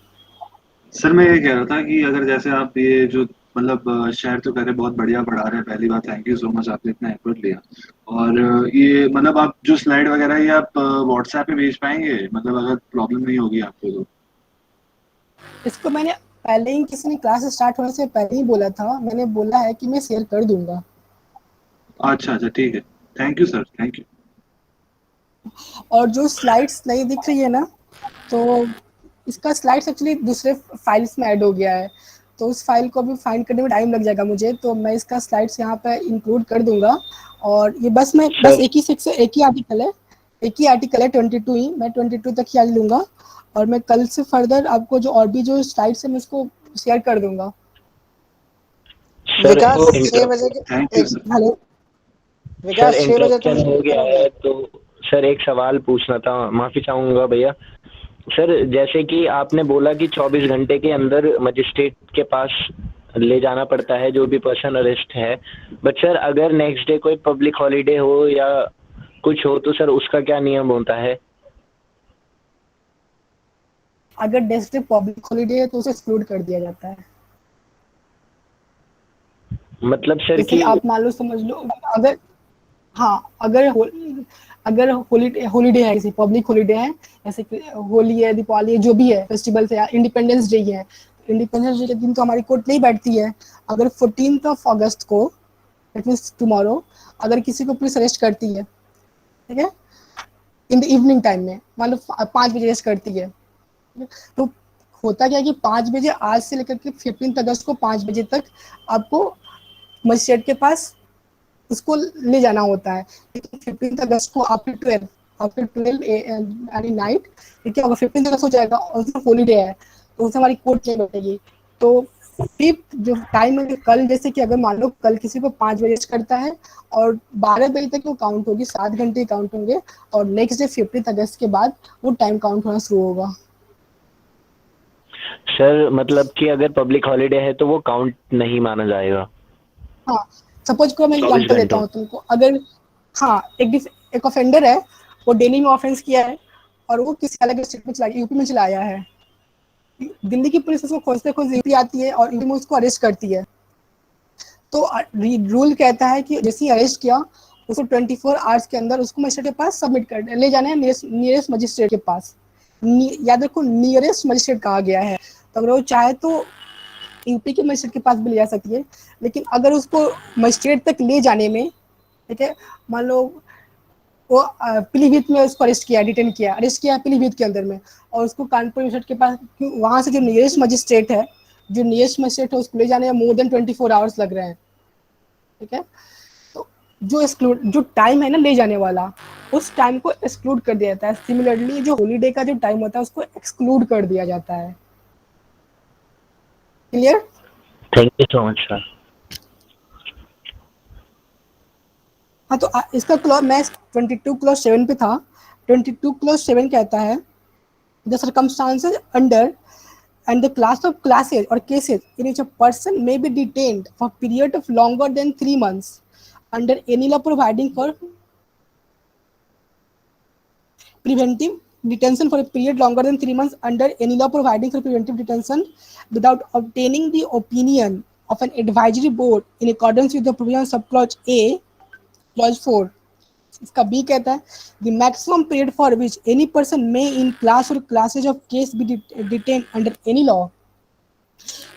सर। मैं ये कह रहा था कि अगर जैसे आप ये जो मतलब शेयर तो कर रहे बहुत बढ़िया पढ़ा रहे हैं, पहली बात थैंक यू सो मच, आपने इतना एफर्ट लिया। और ये मतलब आप जो स्लाइड वगैरह ये आप व्हाट्सएप पे भेज पाएंगे, मतलब अगर प्रॉब्लम नहीं होगी आपको तो। इसको मैंने पहले ही किसी ने क्लास स्टार्ट होने से पहले ही बोला था, मैंने बोला है कि मैं शेयर कर दूंगा। अच्छा ठीक है, thank you sir, thank you. और जो स्लाइड्स नहीं दिख रही है ना, तो इसका स्लाइड्स एक्चुअली दूसरे फाइल्स में ऐड हो गया है, तो उस फाइल को भी फाइंड करने में टाइम लग जाएगा मुझे, तो मैं इसका स्लाइड्स यहाँ पे इंक्लूड कर दूंगा। और ये बस एक ही सेक्शन एक ही आर्टिकल है 22 ही, मैं 22 तक ही आज लूँगा और मैं कल से फर्दर आपको जो और भी जो स्लाइड्स है मैं उसको शेयर कर दूंगा। विकास हेलो 6 बजे हो गया है, तो सर एक सवाल पूछना था, माफी चाहूंगा भैया। सर जैसे कि आपने बोला कि 24 घंटे के अंदर मजिस्ट्रेट के पास ले जाना पड़ता है जो भी पर्सन अरेस्ट है, बट सर अगर नेक्स्ट डे कोई पब्लिक हॉलीडे हो या कुछ हो तो सर उसका क्या नियम होता है? अगर नेक्स्ट डे पब्लिक हॉलीडे है तो उसे एक्सक्लूड कर दिया जाता है। मतलब सर जैसे कि आप मान लो, समझ लो, अगर हाँ अगर हॉलीडे है, किसी पब्लिक हॉलीडे है, जैसे कि होली है, दीपावली है, जो भी है फेस्टिवल है, या इंडिपेंडेंस डे है, इंडिपेंडेंस डे के दिन तो हमारी कोर्ट नहीं बैठती है। अगर 14 अगस्त को, दैट मीन्स टुमारो, अगर किसी को पुलिस अरेस्ट करती है, ठीक है, इन द इवनिंग टाइम में, मान लो 5 बजे अरेस्ट करती है, तो होता क्या है कि 5 बजे, आज से लेकर के 15 अगस्त को 5 बजे तक आपको मजिस्ट्रेट के पास उसको ले जाना होता है। लेकिन 15 अगस्त को आफ्टर 12 यानी नाइट, ठीक है, अगर 15 अगस्त हो जाएगा और उसमें हॉलीडे है तो उसमें हमारी कोर्ट नहीं बैठेगी। तो फिफ्थ जो टाइम है, कल जैसे कि अगर मान लो कल किसी को 5 बजे करता है और 12 बजे तक वो काउंट होगी, 7 घंटे काउंट होंगे, और नेक्स्ट डे 15 अगस्त के बाद वो टाइम काउंट होना शुरू होगा। सर मतलब कि अगर पब्लिक हॉलीडे है तो वो काउंट नहीं माना जाएगा? हाँ, सपोज को मैं 24 एग्जाम्पल देता घंटों। हूँ तुमको। अगर हाँ, एक ऑफेंडर है, वो डेली में ऑफेंस किया है और वो किसी अलग स्टेट में चला गया, यूपी में चलाया है, दिल्ली की पुलिस उसको खोजते खोजते यूपी आती है और यूपी में उसको अरेस्ट करती है। तो रूल कहता है कि जैसे ही अरेस्ट किया उसको 24 आवर्स के अंदर उसको मजिस्ट्रेट के पास सबमिट कर ले जाना है, नियरेस्ट मजिस्ट्रेट के पास। याद रखो, नियरेस्ट मजिस्ट्रेट कहा गया है, तो अगर वो चाहे तो यूपी के मजिस्ट्रेट के पास भी ले जा सकती है। लेकिन अगर उसको मजिस्ट्रेट तक ले जाने में, ठीक है, मान लो वो पीलीभीत में उसको अरेस्ट किया पीलीभीत के अंदर में, और उसको कानपुर मजिस्ट्रेट के पास, वहां से जो नियरेस्ट मजिस्ट्रेट है उसको ले जाने में मोर देन 24 आवर्स लग रहे हैं, ठीक है। तो जो टाइम है ना ले जाने वाला, उस टाइम को एक्सक्लूड कर दिया जाता है। सिमिलरली जो हॉलीडे का जो टाइम होता है उसको एक्सक्लूड कर दिया जाता है। Clear? Thank you so much sir. हाँ, तो इसका क्लॉज मैं 22 क्लॉज 7 पे था। 22 क्लॉज 7 कहता है the circumstances under and the class of classes or cases in which a person may be detained for a period of longer than 3 months under any law providing for preventive detention for a period longer than 3 months under any law providing for preventive detention without obtaining the opinion of an advisory board in accordance with the provision of subclause A, clause 4. इसका B कहता है the maximum period for which any person may in class or classes of case be detain under any law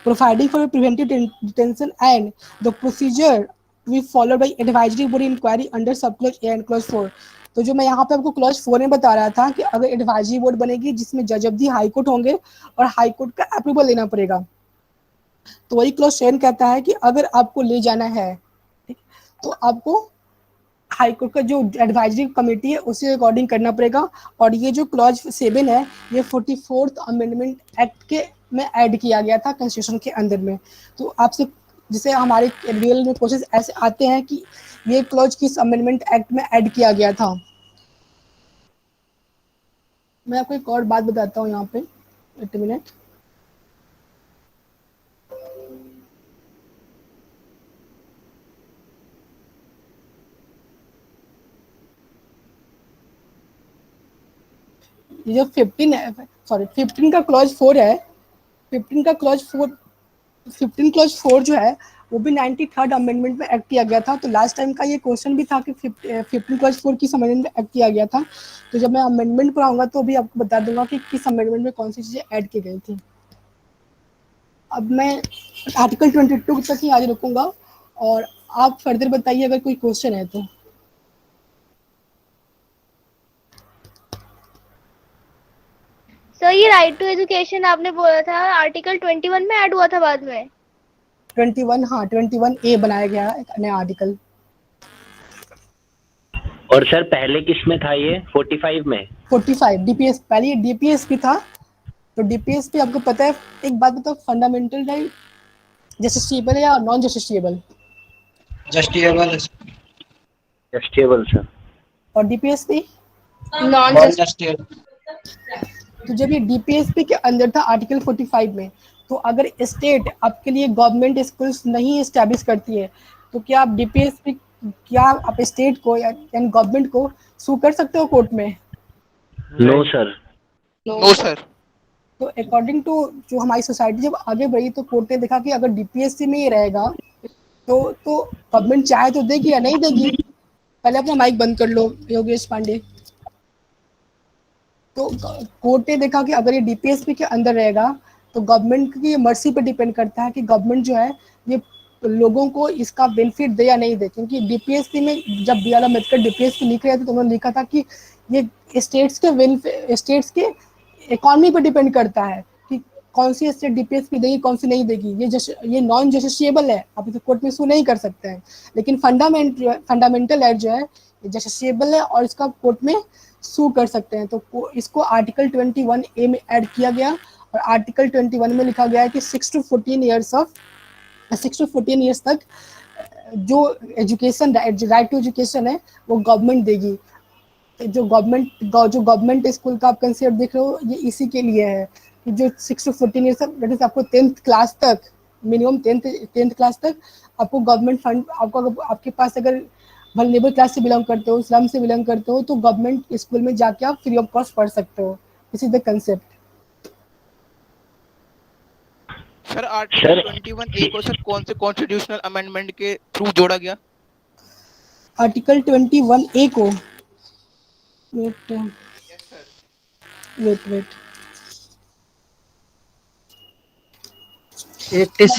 providing for preventive detention and the procedure to be followed by advisory board inquiry under sub clause A and clause 4। तो जो मैं यहाँ पे आपको clause 4 में बता रहा था कि अगर एडवाइजरी बोर्ड बनेगी जिसमें जज ऑफ दी हाई कोर्ट होंगे और हाई कोर्ट का अप्रूवल लेना पड़ेगा, तो वही क्लॉज 10 कहता है कि अगर आपको ले जाना है, तो आपको हाई कोर्ट का जो एडवाइजरी कमेटी है उसके अकॉर्डिंग करना पड़ेगा। और ये जो क्लॉज 7 है ये 44th अमेंडमेंट एक्ट के में ऐड किया गया था कॉन्स्टिट्यूशन के अंदर में। तो आपसे जैसे हमारे रियल में क्वेश्चन ऐसे आते हैं कि ये क्लॉज किस अमेंडमेंट एक्ट में ऐड किया गया था। मैं आपको एक और बात बताता हूँ यहाँ पे, एक मिनट। ये जो 15 का क्लॉज 4 है, 15 क्लॉज 4 जो है वो भी 93rd अमेंडमेंट में एक्ट किया गया था। तो लास्ट टाइम का ये क्वेश्चन भी था कि 15 क्लॉज 4 किस अमेंडमेंट में एक्ट किया गया था। तो जब मैं अमेंडमेंट पर आऊंगा तो भी आपको बता दूंगा कि किस अमेंडमेंट में कौन सी चीजें ऐड की गई थी। अब मैं आर्टिकल 22 तक ही आज रुकूंगा और आप फर्दर बताइए अगर कोई क्वेश्चन है तो। सर ये राइट टू एजुकेशन आपने बोला था आर्टिकल 21 में ऐड हुआ था बाद में? 21, हाँ 21A बनाया गया एक नया आर्टिकल। और सर पहले किस में था ये? 45 में? 45 डीपीएस, पहले ये डीपीएस भी था। तो डीपीएस पे आपको पता है, एक बात बताओ, फंडामेंटल राइट जस्टिसएबल है या नॉन जस्टिसएबल? जस्टिसएबल सर। और डीपीएसपी नॉन जस्टिसएबल। तो जब ये डीपीएसपी के अंदर था आर्टिकल 45 में, तो अगर स्टेट आपके लिए गवर्नमेंट स्कूल्स नहीं एस्टैब्लिश करती है तो क्या आप डीपीएसपी क्या आप स्टेट को या गवर्नमेंट को सू कर सकते हो कोर्ट में? No sir. No sir. तो अकॉर्डिंग टू जो हमारी सोसाइटी जब आगे बढ़ी तो कोर्ट ने देखा कि अगर डीपीएससी में ही रहेगा तो गवर्नमेंट चाहे तो देगी या नहीं देगी। पहले अपना माइक बंद कर लो योगेश पांडे। तो कोर्ट ने देखा कि अगर ये डीपीएसपी के अंदर रहेगा तो गवर्नमेंट की मर्जी पर डिपेंड करता है कि गवर्नमेंट जो है ये लोगों को इसका बेनिफिट दे या नहीं दे, क्योंकि डीपीएससी में जब बी आर अम्बेडकर डीपीएससी लिख रहे थे तो उन्होंने लिखा था कि ये स्टेट्स के इकोनॉमी पर डिपेंड करता है कि कौन सी स्टेट डीपीएसपी देगी कौन सी नहीं देगी। ये नॉन जस्टिसेबल है, आप इसे कोर्ट में सू नहीं कर सकते हैं। लेकिन फंडामेंटल एक्ट जो है ये जस्टिसेबल है और इसका कोर्ट में सू कर सकते हैं। तो इसको आर्टिकल 21A में ऐड किया गया और आर्टिकल 21 में लिखा गया है कि 6 to 14 ईयर्स तक जो एजुकेशन राइट टू एजुकेशन है वो गवर्नमेंट देगी। जो गवर्नमेंट स्कूल का आप कंसेप्ट देख रहे हो ये इसी के लिए है कि जो 6 to 14 ईयर्स तक, दैट इज आपको 10th क्लास तक, मिनिमम 10th क्लास तक आपको गवर्नमेंट फंड, आपके पास अगर वल्नरेबल क्लास से बिलोंग करते हो, स्लम से बिलोंग करते हो तो गवर्नमेंट स्कूल में जाके आप फ्री ऑफ कॉस्ट पढ़ सकते हो। This is the concept. Sir article 21A को सर कौन से कॉन्स्टिट्यूशनल अमेंडमेंट के थ्रू जोड़ा गया? आर्टिकल 21A को वेट 86